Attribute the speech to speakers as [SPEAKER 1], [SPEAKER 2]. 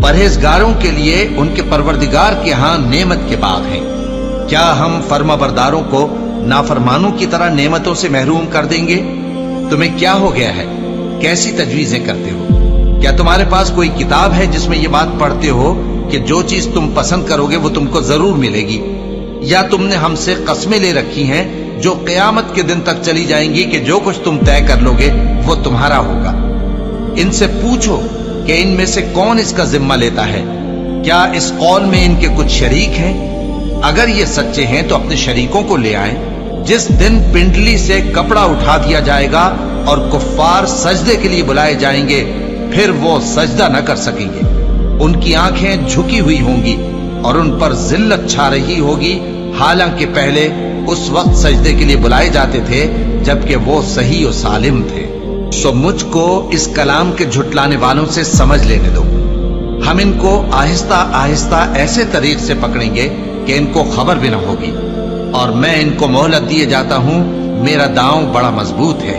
[SPEAKER 1] परहेजगारों के लिए उनके परवरदिगार के यहाँ नेमत के बाग हैं। क्या हम फर्माबरदारों को नाफरमानों की तरह नेमतों से महरूम कर देंगे? तुम्हें क्या हो गया है? कैसी तजवीजें करते हो? क्या तुम्हारे पास कोई किताब है जिसमें ये बात पढ़ते हो कि जो चीज तुम पसंद करोगे वो तुमको जरूर मिलेगी? या तुमने हमसे कस्में ले रखी हैं जो क़यामत के दिन तक चली जाएंगी कि जो कुछ तुम तय कर लोगे वो तुम्हारा होगा? इनसे पूछो कि इनमें से कौन इसका जिम्मा लेता है। क्या इस कौल में इनके कुछ शरीक हैं? अगर ये सच्चे हैं तो अपने शरीकों को ले आएं। जिस दिन पिंडली से कपड़ा उठा दिया जाएगा और कुफ्फार सजदे के लिए बुलाए जाएंगे, फिर वो सजदा न कर सकेंगे। उनकी आंखें झुकी हुई होंगी और उन पर जिल्लत छा रही होगी, हालांकि पहले उस वक्त सजदे के लिए बुलाए जाते थे जबकि वो सही और सालिम थे। सो मुझको इस कलाम के झुटलाने वालों से समझ लेने दो। हम इनको आहिस्ता आहिस्ता ऐसे तरीक से पकड़ेंगे कि इनको खबर भी न होगी, और मैं इनको मोहलत दिए जाता हूं। मेरा दांव बड़ा मजबूत है।